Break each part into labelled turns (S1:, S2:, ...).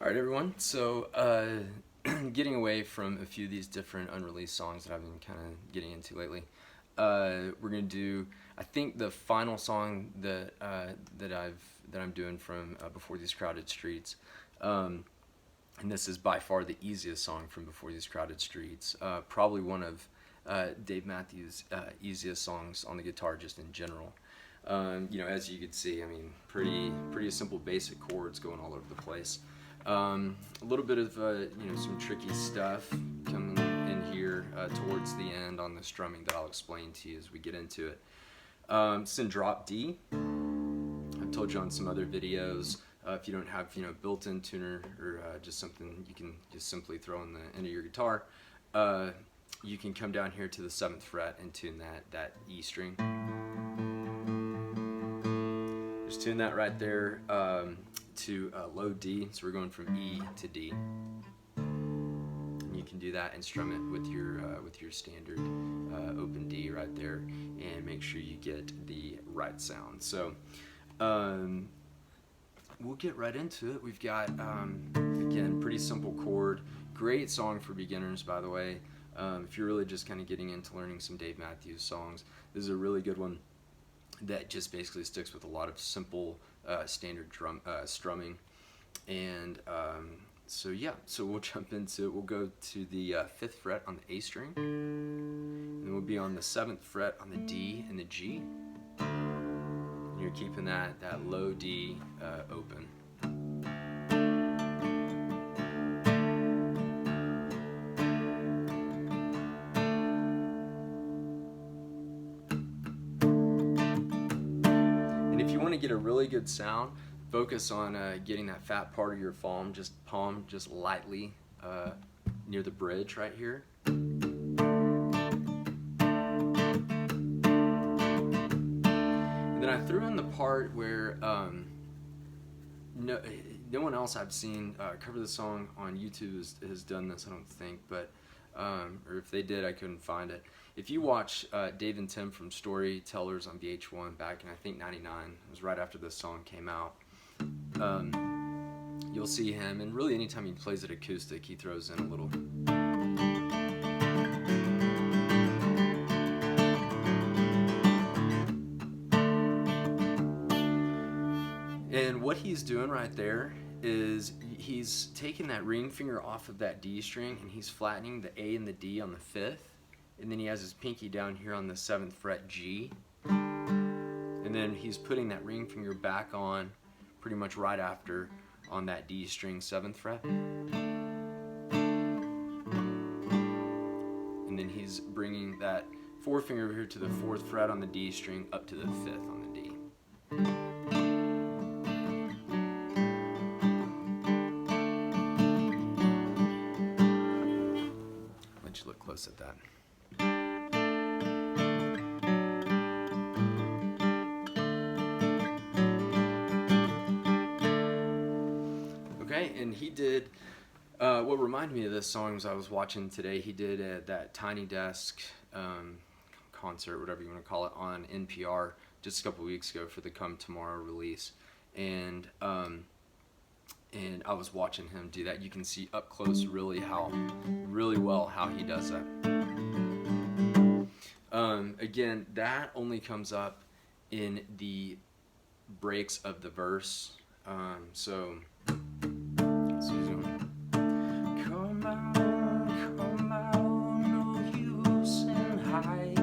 S1: Alright everyone, so getting away from a few of these different unreleased songs that I've been kind of getting into lately, we're gonna do, I think, the final song that I'm doing from Before These Crowded Streets, and this is by far the easiest song from Before These Crowded Streets. Probably one of Dave Matthews' easiest songs on the guitar, just in general. As you can see, I mean, pretty simple, basic chords going all over the place. A little bit of some tricky stuff coming in here towards the end on the strumming that I'll explain to you as we get into it. It's in drop D. I've told you on some other videos, if you don't have built-in tuner or just something you can just simply throw in the end of your guitar, you can come down here to the 7th fret and tune that E string. Just tune that right there to low D, so we're going from E to D. And you can do that and strum it with your standard open D right there, and make sure you get the right sound. So we'll get right into it. We've got again, pretty simple chord. Great song for beginners, by the way. If you're really just kind of getting into learning some Dave Matthews songs, this is a really good one that just basically sticks with a lot of simple standard strumming. And so we'll jump into it. We'll go to the 5th fret on the A string, and we'll be on the 7th fret on the D and the G. And you're keeping that low D open. To get a really good sound, focus on getting that fat part of your palm just lightly near the bridge right here. And then I threw in the part where no one else I've seen cover the song on YouTube has done this, I don't think, but or if they did, I couldn't find it. If you watch Dave and Tim from Storytellers on VH1 back in, I think, '99, it was right after this song came out, you'll see him, and really anytime he plays it acoustic, he throws in a little. And what he's doing right there is he's taking that ring finger off of that D string, and he's flattening the A and the D on the 5th, and then he has his pinky down here on the 7th fret G, and then he's putting that ring finger back on pretty much right after on that D string 7th fret, and then he's bringing that forefinger over here to the 4th fret on the D string up to the 5th on the D. Look close at that. Okay, and he did what reminded me of this song was I was watching today. He did that Tiny Desk concert, whatever you want to call it, on NPR just a couple weeks ago for the Come Tomorrow release, and I was watching him do that. You can see up close really well how he does that. Again, that only comes up in the breaks of the verse. So he's going, come out, no use in hiding.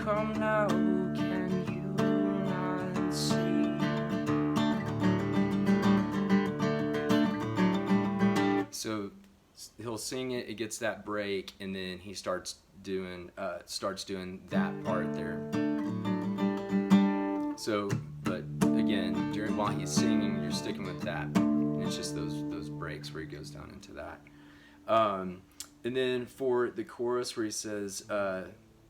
S1: Come now, can you not see? So he'll sing it, it gets that break, and then he starts doing that part there. So, but again, while he's singing, you're sticking with that, and it's just those breaks where he goes down into that. And then for the chorus where he says,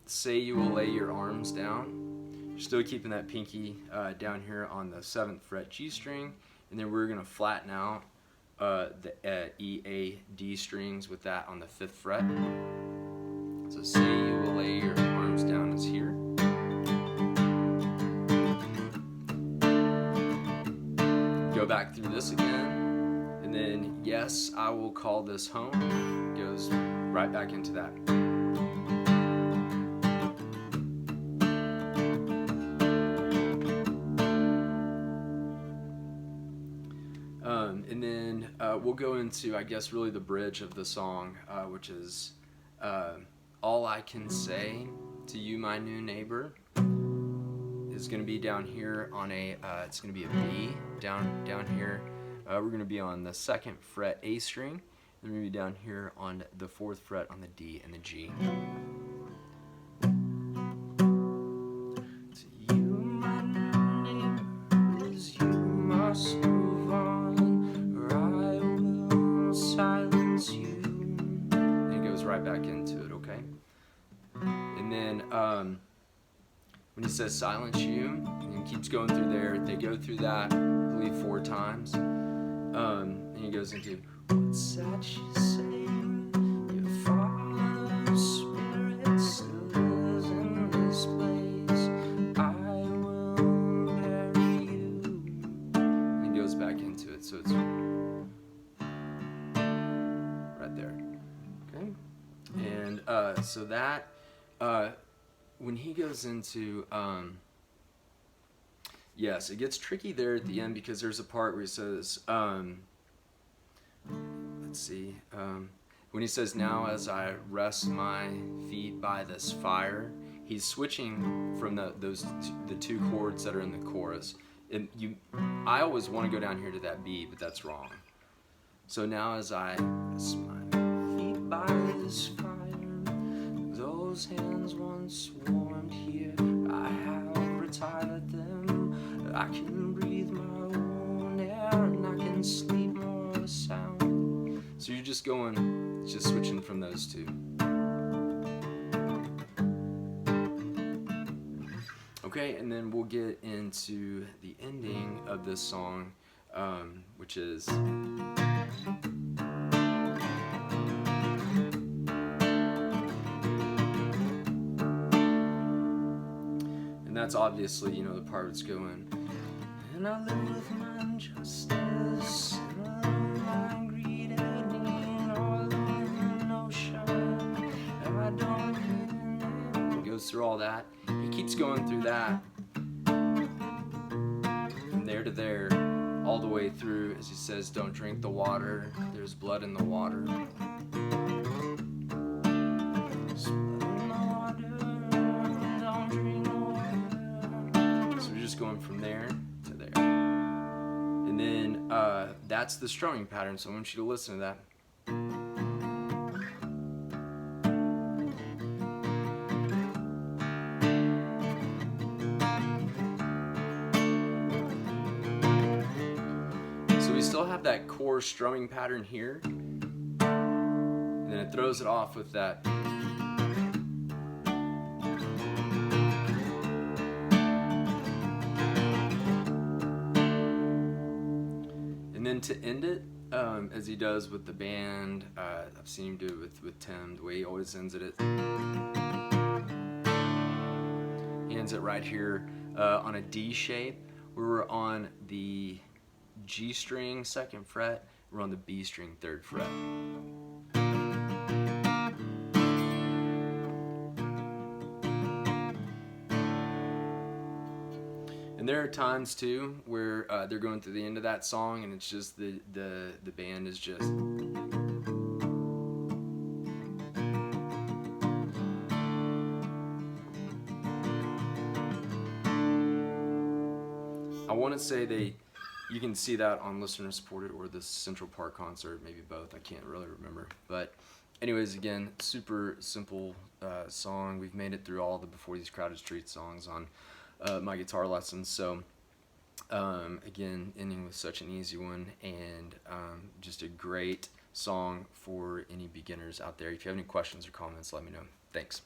S1: say you will lay your arms down, you're still keeping that pinky down here on the 7th fret G string, and then we're going to flatten out the E, A, D strings with that on the 5th fret. So say you will lay your arms down is here. this again, and then yes, I will call this home. Goes right back into that. And then we'll go into, I guess, really the bridge of the song, which is all I can say to you, my new neighbor, is going to be down here on a, it's going to be a B down here. We're going to be on the 2nd fret A string. We're going to be down here on the 4th fret on the D and the G. To you, my neighbors, you must move on, or I will silence you. And it goes right back into it, okay? And then when he says silence you, and he keeps going through there, they go through that, I believe, 4 times. And he goes into, what's that you say? Your father's spirit still lives in this place. I will bury you. And he goes back into it, so it's right there. Okay? And so that, when he goes into, yes, it gets tricky there at the end because there's a part where he says, let's see, when he says, now as I rest my feet by this fire, he's switching from the 2 chords that are in the chorus. And I always want to go down here to that B, but that's wrong. So now as I rest my feet by this fire, those hands once warmed here, I have retired them. I can breathe my own air and I can sleep more sound. So you're just going, just switching from those 2. Okay, and then we'll get into the ending of this song, which is... that's obviously, the part that's going, and I live with my injustice, and my greed and need all in an ocean, and I don't. He goes through all that. He keeps going through that, from there to there, all the way through, as he says, don't drink the water, there's blood in the water. Going from there to there, and then that's the strumming pattern, so I want you to listen to that. So we still have that core strumming pattern here, and then it throws it off with that. And then to end it, as he does with the band, I've seen him do it with Tim, the way he always ends it. He ends it right here on a D shape. We're on the G string 2nd fret, we're on the B string 3rd fret. And there are times too where they're going through the end of that song and it's just the band is just. I want to say you can see that on listener supported or the Central Park concert, maybe both, I can't really remember. But anyways, again, super simple song. We've made it through all the Before These Crowded Streets songs on my guitar lessons, so again, ending with such an easy one, and just a great song for any beginners out there. If you have any questions or comments, let me know. Thanks.